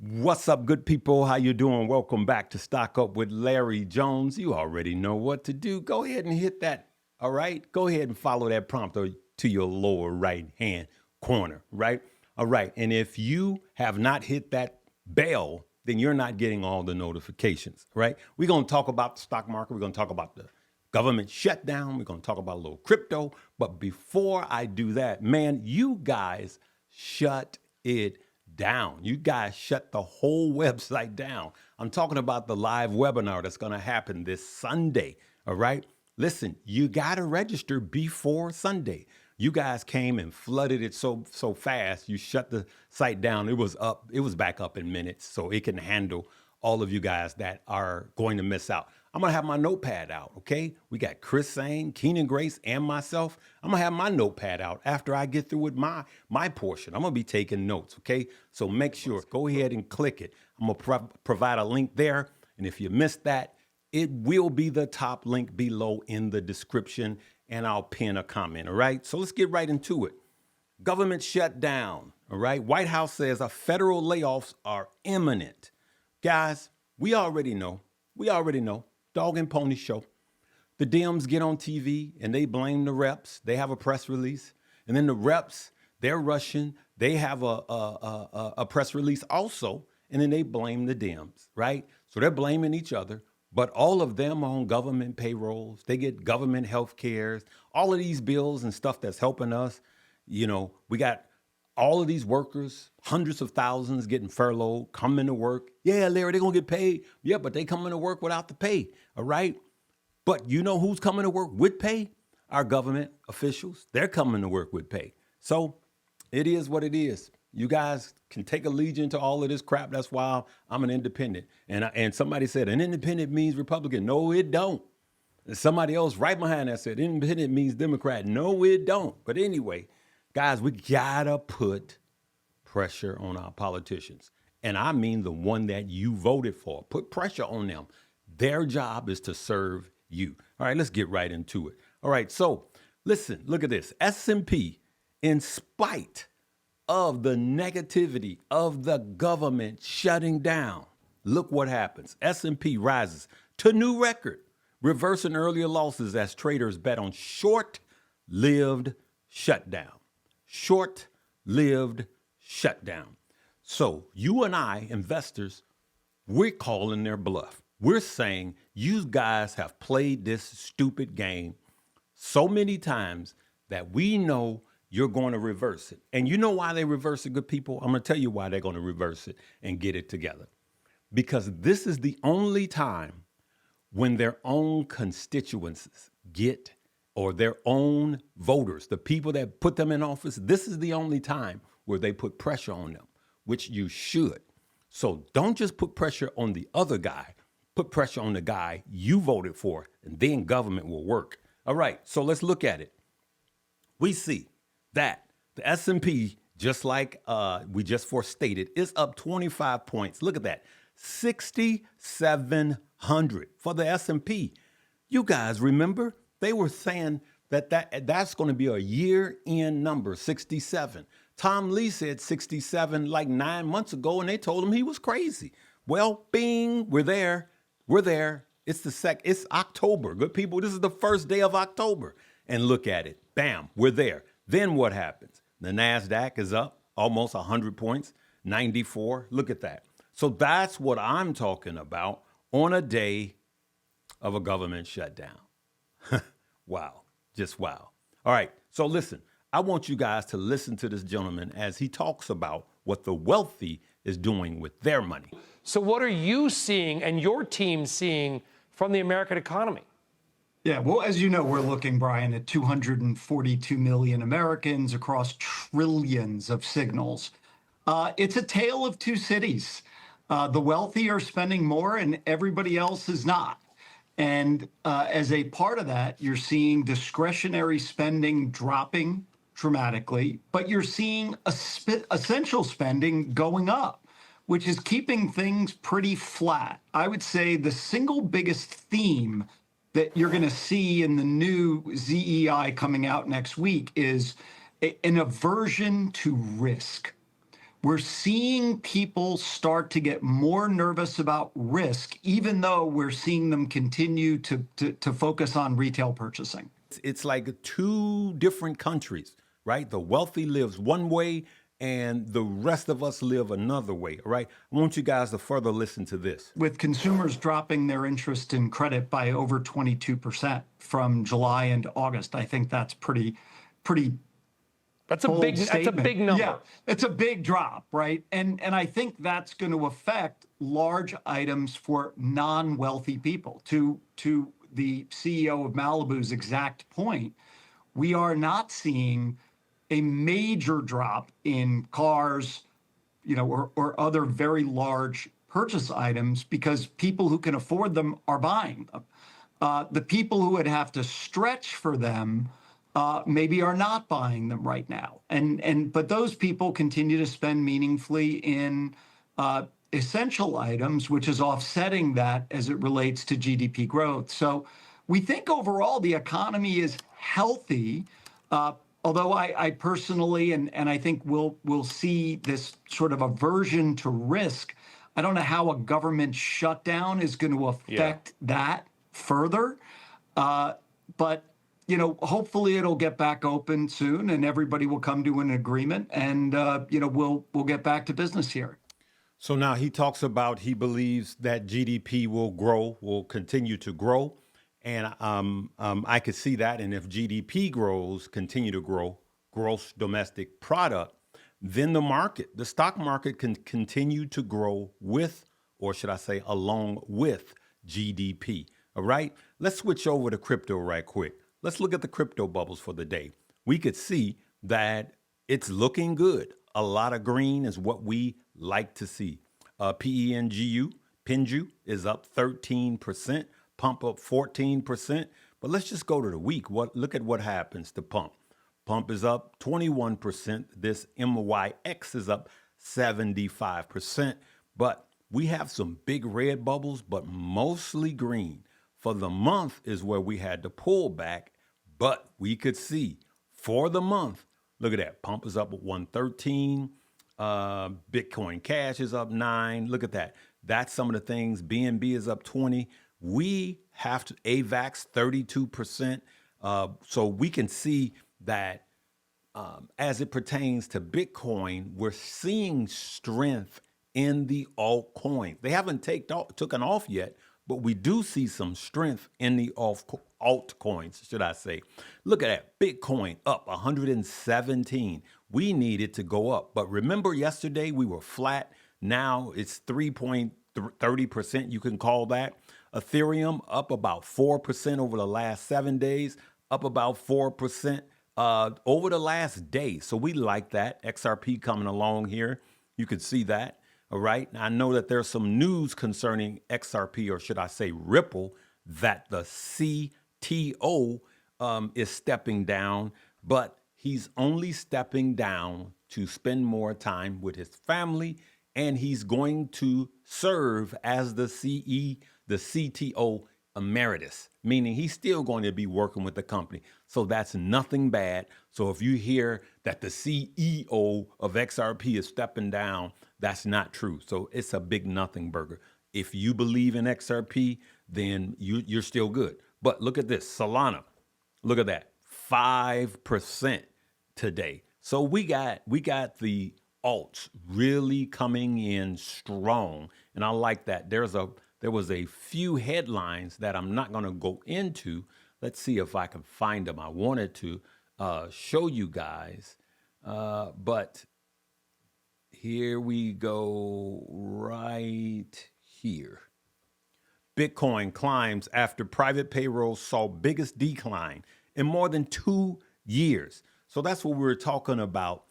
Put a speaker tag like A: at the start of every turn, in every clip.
A: What's up, good people? How you doing? Welcome back to Stock Up with Larry Jones. You already know what to do. Go ahead and hit that, all right? Go ahead and follow that prompter to your lower right-hand corner, right? All right, and if you have not hit that bell, then you're not getting all the notifications, right? We're going to talk about the stock market. We're going to talk about the government shutdown. We're going to talk about a little crypto. But before I do that, man, you guys shut it down. You guys shut the whole website down. I'm talking about the live webinar that's going to happen this Sunday. All right. Listen, you got to register before Sunday. You guys came and flooded it so fast. You shut the site down. It was back up in minutes, so it can handle all of you guys that are going to miss out. I'm going to have my notepad out, okay? We got Chris Sane, Keenan Grace, and myself. I'm going to have my notepad out after I get through with my portion. I'm going to be taking notes, okay? So make sure, go ahead and click it. I'm going to provide a link there, and if you missed that, it will be the top link below in the description, and I'll pin a comment, all right? So let's get right into it. Government shutdown, all right? White House says federal layoffs are imminent. Guys, we already know. Dog and pony show. The Dems get on TV and they blame the reps. They have a press release. And then the reps, they're Russian. They have a press release also. And then they blame the Dems, right? So they're blaming each other. But all of them on government payrolls. They get government health cares. All of these bills and stuff that's helping us. You know, we got all of these workers, hundreds of thousands getting furloughed, coming to work. Yeah, Larry, they're going to get paid. Yeah, but they coming to work without the pay, all right? But you know who's coming to work with pay? Our government officials. They're coming to work with pay. So it is what it is. You guys can take allegiance to all of this crap. That's why I'm an independent. And somebody said an independent means Republican. No, it don't. And somebody else right behind that said independent means Democrat. No, it don't. But anyway, guys, we gotta put pressure on our politicians. And I mean the one that you voted for. Put pressure on them. Their job is to serve you. All right, let's get right into it. All right, so listen, look at this. S&P, in spite of the negativity of the government shutting down, look what happens. S&P rises to new record, reversing earlier losses as traders bet on short-lived shutdown. Short-lived shutdown. So you and I, investors, we're calling their bluff. We're saying you guys have played this stupid game so many times that we know you're going to reverse it. And you know why they reverse it, good people? I'm going to tell you why they're going to reverse it and get it together. Because this is the only time when their own constituencies get, or their own voters, the people that put them in office, this is the only time where they put pressure on them, which you should. So don't just put pressure on the other guy, put pressure on the guy you voted for, and then government will work. All right, so let's look at it. We see that the S&P, just like we just forestated, is up 25 points. Look at that, 6,700 for the S&P. You guys remember? They were saying that's going to be a year-end number, 67. Tom Lee said 67 like 9 months ago, and they told him he was crazy. Well, bing, we're there. It's October. Good people, this is the first day of October. And look at it. Bam, we're there. Then what happens? The NASDAQ is up almost 100 points, 94. Look at that. So that's what I'm talking about on a day of a government shutdown. Wow. Just wow. All right. So listen, I want you guys to listen to this gentleman as he talks about what the wealthy is doing with their money.
B: So what are you seeing and your team seeing from the American economy?
C: Yeah, well, as you know, we're looking, Brian, at 242 million Americans across trillions of signals. It's a tale of two cities. The wealthy are spending more and everybody else is not. And as a part of that, you're seeing discretionary spending dropping dramatically, but you're seeing essential spending going up, which is keeping things pretty flat. I would say the single biggest theme that you're going to see in the new ZEI coming out next week is an aversion to risk. we're seeing people start to get more nervous about risk, even though we're seeing them continue to focus on retail purchasing.
A: It's like two different countries, right? The wealthy lives one way and the rest of us live another way, all right? I want you guys to further listen to this.
C: With consumers dropping their interest in credit by over 22% from July into August, I think that's pretty
B: That's a
C: bold
B: big. That's a
C: statement.
B: big number.
C: Yeah, it's a big drop, right? And I think that's going to affect large items for non-wealthy people. To the CEO of Malibu's exact point, we are not seeing a major drop in cars, or other very large purchase items because people who can afford them are buying them. The people who would have to stretch for them maybe are not buying them right now, but those people continue to spend meaningfully in essential items, which is offsetting that as it relates to GDP growth. So we think overall the economy is healthy. Although I personally, and I think we'll see this sort of aversion to risk. I don't know how a government shutdown is going to affect that further, but hopefully it'll get back open soon, and everybody will come to an agreement, and we'll get back to business here.
A: So now he talks about he believes that GDP will continue to grow. And I could see that. And if GDP continue to grow, gross domestic product, then the stock market can continue to grow with, or should I say, along with GDP. All right. Let's switch over to crypto right quick. Let's look at the crypto bubbles for the day. We could see that it's looking good. A lot of green is what we like to see. PENGU is up 13%. Pump up 14%. But let's just go to the week. Look at what happens to Pump. Pump is up 21%. This MYX is up 75%. But we have some big red bubbles, but mostly green. For the month is where we had to pull back, but we could see for the month, look at that. Pump is up at 113. Bitcoin Cash is up 9. Look at that. That's some of the things. BNB is up 20. We have to AVAX 32%. So we can see that as it pertains to Bitcoin, we're seeing strength in the altcoins. They haven't taken off yet, but we do see some strength in the altcoins, should I say. Look at that. Bitcoin up 117. We needed to go up. But remember yesterday we were flat. Now it's 3.30%. You can call that. Ethereum up about 4% over the last 7 days, up about 4% over the last day. So we like that. XRP coming along here. You can see that. All right. I know that there's some news concerning XRP, or should I say Ripple, that the CTO is stepping down, but he's only stepping down to spend more time with his family, and he's going to serve as the CTO emeritus, meaning he's still going to be working with the company. So that's nothing bad. So if you hear that the CEO of XRP is stepping down, that's not true. So it's a big nothing burger. If you believe in XRP, then you're still good. But look at this, Solana. Look at that, 5% today. So we got the alts really coming in strong, and I like that. There was a few headlines that I'm not going to go into. Let's see if I can find them. I wanted to show you guys, but here we go right here. Bitcoin climbs after private payrolls saw biggest decline in more than 2 years. So that's what we were talking about.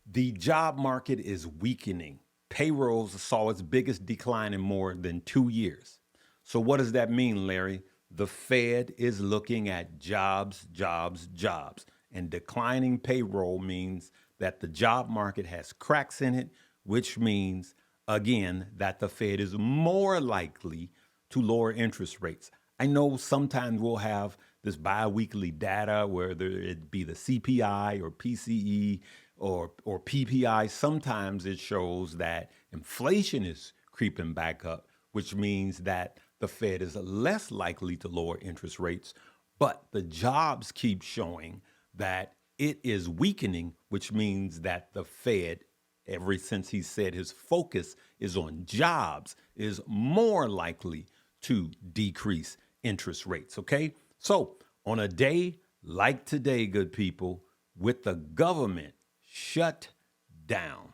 A: The job market is weakening. Payrolls saw its biggest decline in more than 2 years. So what does that mean, Larry? The Fed is looking at jobs, jobs, jobs. And declining payroll means that the job market has cracks in it, which means, again, that the Fed is more likely to lower interest rates. I know sometimes we'll have this biweekly data, whether it be the CPI or PCE or PPI, sometimes it shows that inflation is creeping back up, which means that the Fed is less likely to lower interest rates. But the jobs keep showing that it is weakening, which means that the Fed, ever since he said his focus is on jobs, is more likely to decrease interest rates. Okay. So on a day like today, good people, with the government shut down,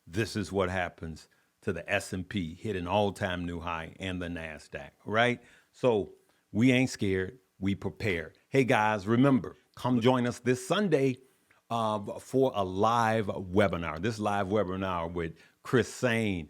A: this is what happens to the S&P, hit an all-time new high, and the NASDAQ, right? So we ain't scared. We prepared. Hey, guys, remember, come join us this Sunday for a live webinar. This live webinar with Chris Sane,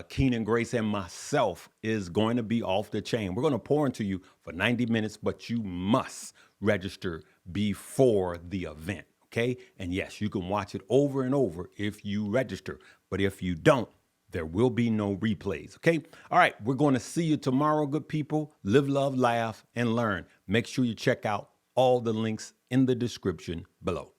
A: Keenan Grace, and myself is going to be off the chain. We're going to pour into you for 90 minutes, but you must register before the event, okay? And yes, you can watch it over and over if you register. But if you don't, there will be no replays, okay? All right, we're going to see you tomorrow, good people. Live, love, laugh, and learn. Make sure you check out all the links in the description below.